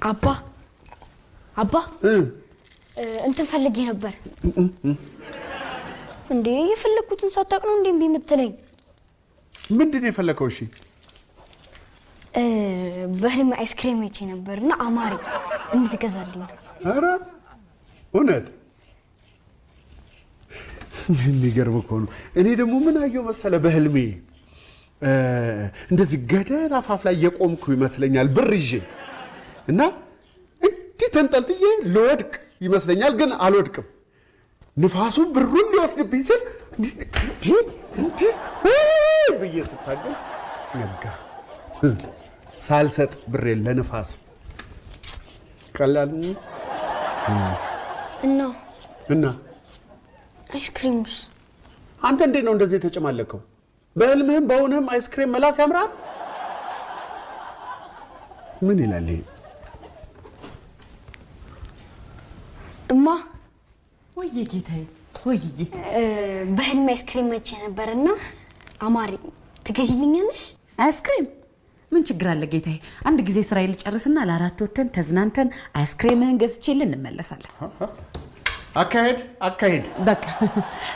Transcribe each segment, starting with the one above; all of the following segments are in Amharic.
አባ እንትን ፈልጌ ነበር እንዴ የፈለኩትን ሳታውቅ ነው እንዴ እምቢ የምትለኝ ምንድን ነው የፈለከው እሺ በህልም አይስክሬም አይቼ ነበርና አማሪ እንድትገዛልኝ ኧረ እውነት የሚገርም እኮ ነው እኔ ደግሞ ምን አየሁ መሰለ በህልሜ እንደዚህ ገደል አፋፍ ላይ የቆምኩ ይመስለኛል ብር ይዤ እና እንዲህ ተንጠልጥዬ ልወድቅ ይመስለኛል ግን አልወድቅም ንፋሱ ብሩን ሊወስድብኝ ሲል እንዲህ ብዬ ስታገል ነጋ ሳልሰጥ ብሬን ለንፋስ ቀላል እና አይስክሪምስ አንተ እንዴት ነው እንደዚህ ተጨማለከው በህልምህም በእውነህም አይስክሪም መላስ ያምራል ምን ይላል ይሄ እማ ወይዬ ጌታዬ ወይዬ በህልም አይስክሪም አይቼ ነበርና አማሪ ትገዢልኛለሽ አይስክሪም ምን ችግር አለ ጌታዬ አንድ ጊዜ ስራዬ ልጨርስና ለአራት ወተን ተዝናንተን አይስክሪምህን ገዝቼልን እንመለሳለን አካሄድ በቃ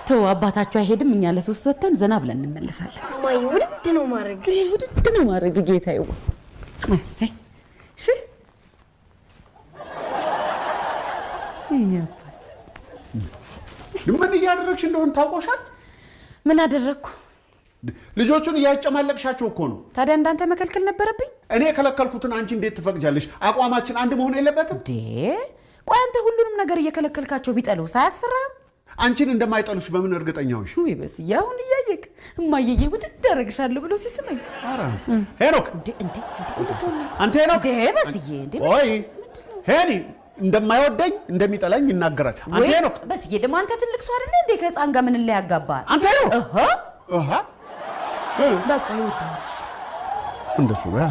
ተው አባታችሁ አይሄድም እኛ ለሶስት ወተን ዘና ብለን እንመለሳለን ማይ ውድድ ነው ማድረግ ጌታዬ እሰይ እሺ ምን እያደረግሽ እንደሆነ ታውቆሻል ምን አደረግኩ ልጆቹን እያጨማለቅሻቸው እኮ ነው ታዲያ እንዳንተ መከልከል ነበረብኝ እኔ የከለከልኩትን አንቺ እንዴት ትፈቅጃለሽ አቋማችን አንድ መሆን የለበትም ቆይ አንተ ሁሉንም ነገር እየከለከልካቸው ቢጠለው ሳያስፈራም አንቺን እንደማይጠሉሽ በምን እርግጠኛ ሆንሽ ወይ በስ ያሁን እያየክ እማየዬ ውድድ አደረግሻለሁ ብሎ ሲስመኝ ኧረ ሄኖክ አንተ ሄኖክ በስዬ ወይ ሄኒ እንደማይወደኝ እንደሚጠላኝ ይናገራል አንተ ሄኖክ በስዬ ደግሞ አንተ ትልቅ ሰው አይደለ እንዴ ከህፃን ጋር ምን ላይ ያጋባል አንተ ሄኖክ በቃ ይወጣል እንደሱ ባ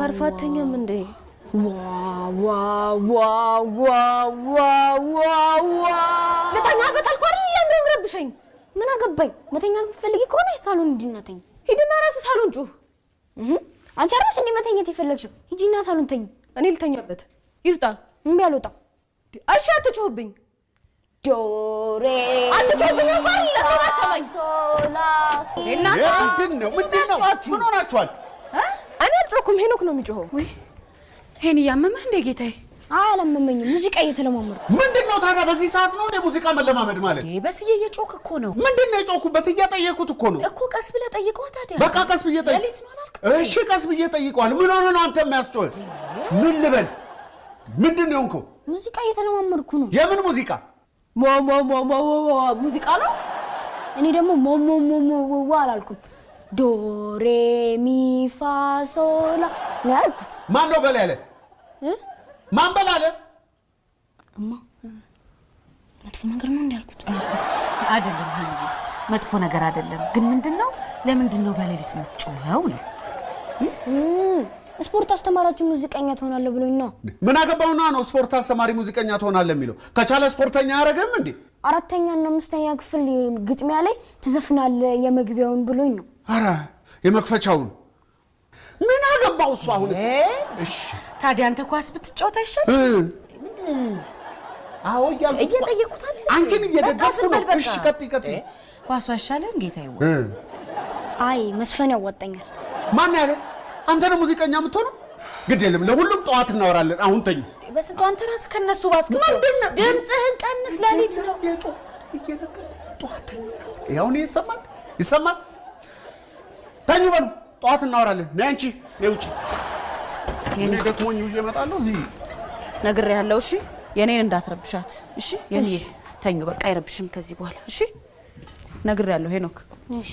አልፋተኛም እንዴ ለታኛ በታልኩ አይደል እንደምረብሸኝ ምን አገባኝ መተኛ ፈልጊ ከሆነ ሳሎን እንዲናተኝ ሂድና ራስ ሳሎን ጩህ አንቺ አራስ እንዴ መተኛት ይፈልግሽው ሂጂና ሳሎን ተኝ እኔ ልተኛበት ይርጣ እምቢ አልወጣም እሺ አትጩህብኝ ዶሬ አትጩህብኝ እንኳን ለማሰማኝ ሶላሲ ምንድነው ምን ሆናችኋል እኔ አልጮኩም ሄኖክ ነው የሚጮኸው ወይ ሄኒ ያመመህ እንደ ጌታዬ አላመመኝም ሙዚቃ እየተለማመድኩ ምንድነው ታዲያ በዚህ ሰዓት ነው እንደ ሙዚቃ መለማመድ ማለት በስዬ እየጮክ እኮ ነው ምንድነው የጮኩበት እያጠየኩት እኮ ነው እኮ ቀስ ብለህ ጠይቀው ታዲያ በቃ ቀስ ብዬ እሺ ቀስ ብዬ ጠይቀዋል ምን ሆነ ነው አንተ የሚያስጮህ ምን ልበል ምንድነው እንኮ ሙዚቃ እየተለማመድኩ ነው የምን ሙዚቃ ሙዚቃ ነው እኔ ደግሞ ሞሞሞሞ አላልኩም ዶሬ ሚ ፋ ሶላ ያልኩት ማን ነው በል ያለ ማን በል አለ እማ መጥፎ ነገር ነው እንዳልኩት አይደለም መጥፎ ነገር አይደለም ግን ምንድነው ለምንድነው በሌሊት መጥጮኸው ነው ስፖርት አስተማሪያችን ሙዚቀኛ ትሆናለህ ብሎኝ ነው ምን አገባውና ነው ስፖርት አስተማሪ ሙዚቀኛ ትሆናለህ የሚለው ከቻለ ስፖርተኛ ያረጋም እንዴ አራተኛና አምስተኛ ክፍል ግጥሚያ ላይ ትዘፍናለህ የመግቢያውን ብሎኝ ነው አራ የመክፈቻውን ምን አገባው እሱ አሁን እሺ ታዲያ አንተ ኳስ ብትጫወት አይሻል አዎ እየጠየቁት አይደል አንቺን እየደገፍኩ ነው እሺ ቀጥ ኳሱ አይሻልም ጌታዬ አይ መስፈን ያወጣኛል ማን ያለ አንተ ነው ሙዚቀኛ የምትሆነው ግድ የለም ለሁሉም ጠዋት እናወራለን። አሁን ተኝ። በስንቱ አንተ ራስ ከነሱ ባስከው ድምጽህን ቀንስ። ለሊት ነው ጠዋት ያው ነው ይሰማል። ተኙ በሉ ጠዋት እናወራለን። ነይ አንቺ ነይ ውጪ። እኔ ደክሞኝ እየመጣለሁ እዚህ ነግሬሃለሁ። እሺ የኔን እንዳትረብሻት። እሺ የኔ ተኙ በቃ አይረብሽም ከዚህ በኋላ። እሺ ነግሬሃለሁ ሄኖክ። እሺ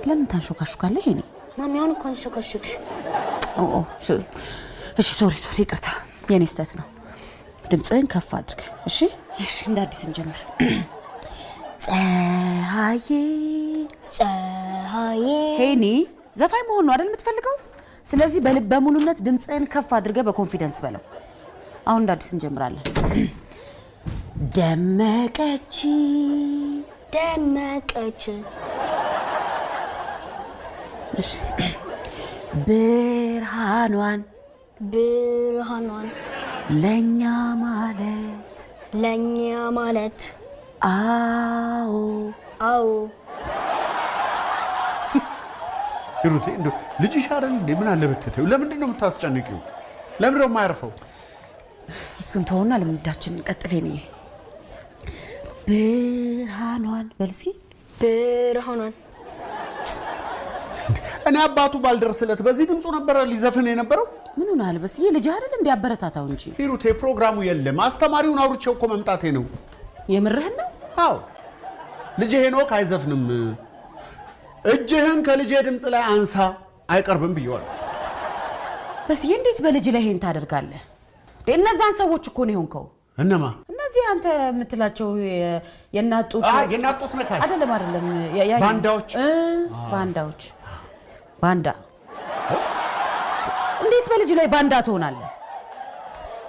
ለምን ታንሾካሾካለህ? ይሄኔ ማሚ አሁን እኮ አንሾካሾክሽ። እሺ ሶሪ ይቅርታ፣ የኔ ስህተት ነው። ድምፅህን ከፍ አድርግ። እሺ እንደ አዲስ እንጀምር። ፀሐዬ ሄኒ ዘፋኝ መሆን ነው አይደል የምትፈልገው? ስለዚህ በልበ ሙሉነት ድምፅህን ከፍ አድርገህ በኮንፊደንስ በለው። አሁን እንደ አዲስ እንጀምራለን። ደመቀች እሺ ብርሃኗን ለኛ ማለት አዎ ሂሩቴ እንደው ልጅሽ አይደል እንዴ? ምን አለ ብትተው? ለምንድን ነው የምታስጨንቂው? ለምን ነው የማያርፈው? እሱን ተውና ለምንዳችን ቀጥሌ ነው። ብርሃኗን በልሲ ብርሃኗን እኔ አባቱ ባልደረስለት በዚህ ድምፁ ነበር ሊዘፍን የነበረው። ምን ሆነሃል? በስዬ ልጅ አይደል እንዴ? አበረታታው እንጂ ሂሩቴ ፕሮግራሙ የለም። አስተማሪውን አውርቼው እኮ መምጣቴ ነው። የምርህን ነው? አዎ ልጅ ሄኖክ አይዘፍንም። እጅህን ከልጄ ድምፅ ላይ አንሳ አይቀርብም ብየዋለሁ። በስዬ እንዴት በልጅ ላይ ይሄን ታደርጋለህ? እነዛን ሰዎች እኮ ነው የሆንከው። እነማ? እነዚህ አንተ የምትላቸው የናጡት ነካሽ አይደለም ባንዳዎች ባንዳ። እንዴት በልጅ ላይ ባንዳ ትሆናለህ?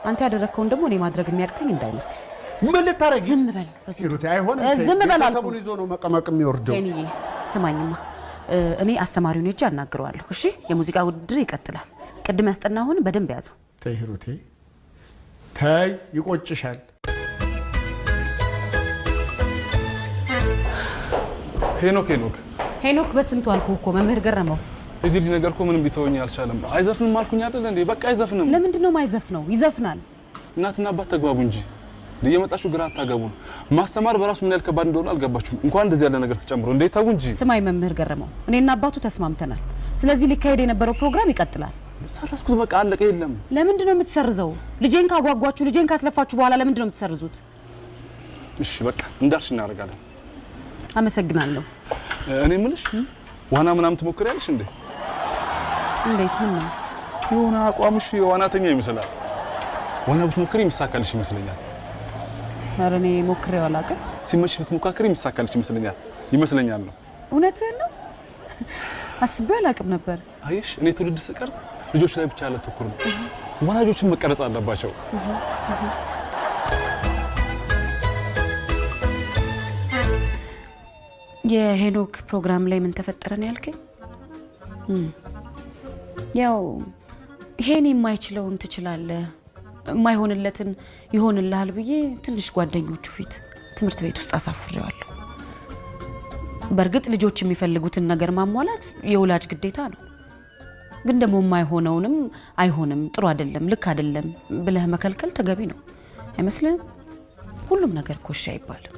አንተ ያደረከውን ደግሞ እኔ ማድረግ የሚያቅተኝ እንዳይመስል። ምን ልታረጊ? ዝም በል ሂሩቴ። አይሆንም። ዝም በል አልኩህ። ሰቡን ይዞ ነው መቀመቅ የሚወርደው። ሄኒዬ ስማኝማ፣ እኔ አስተማሪውን ሄጄ አናግረዋለሁ። እሺ የሙዚቃ ውድድር ይቀጥላል። ቅድም ያስጠናሁን በደንብ ያዘው። ተይ ሂሩቴ ተይ፣ ይቆጭሻል። ሄኖክ በስንቱ አልኩህ እኮ መምህር ገረመው። እዚህ ልጅ ነገር እኮ ምንም ቢተወኝ አልቻለም። አይዘፍንም አልኩኝ አይደል እንዴ? በቃ አይዘፍንም። ለምንድን ነው የማይዘፍነው? ይዘፍናል። እናትና አባት ተግባቡ እንጂ እየመጣችሁ ግራ አታጋቡን። ማስተማር በራሱ ምን ያህል ከባድ እንደሆነ አልገባችሁም። እንኳን እንደዚህ ያለ ነገር ተጨምሮ እንዴት ታው እንጂ። ስማይ መምህር ገረመው፣ እኔና አባቱ ተስማምተናል። ስለዚህ ሊካሄድ የነበረው ፕሮግራም ይቀጥላል። ሰረስኩት፣ በቃ አለቀ። የለም። ለምንድን ነው የምትሰርዘው? ልጄን ካጓጓችሁ፣ ልጄን ካስለፋችሁ በኋላ ለምንድን ነው የምትሰርዙት? እሺ በቃ እንዳልሽ እናደርጋለን። አመሰግናለሁ። እኔ የምልሽ ዋና ምናምን ትሞክሪያለሽ እንዴ? እንዴት ነው? የሆነ አቋምሽ ዋናተኛ ይመስላል። ዋና ብትሞክሪ የሚሳካልሽ ይመስለኛል። ኧረ እኔ ሞክሬው አላውቅም። ሲመሽ ብትሞካከሪ የሚሳካልሽ ይመስለኛል ነው። እውነትህን ነው? አስቤ አላውቅም ነበር። አየሽ፣ እኔ ትውልድ ስቀርጽ ልጆች ላይ ብቻ ያላተኩር ነው። ወላጆችን መቀረጽ አለባቸው። የሄኖክ ፕሮግራም ላይ ምን ተፈጠረ ነው ያልከኝ? ያው ሄኒ የማይችለውን ትችላለህ፣ የማይሆንለትን ይሆንልሃል ብዬ ትንሽ ጓደኞቹ ፊት ትምህርት ቤት ውስጥ አሳፍሬዋለሁ። በእርግጥ ልጆች የሚፈልጉትን ነገር ማሟላት የወላጅ ግዴታ ነው። ግን ደግሞ የማይሆነውንም አይሆንም፣ ጥሩ አይደለም፣ ልክ አይደለም ብለህ መከልከል ተገቢ ነው አይመስልህም? ሁሉም ነገር ኮሽ አይባልም።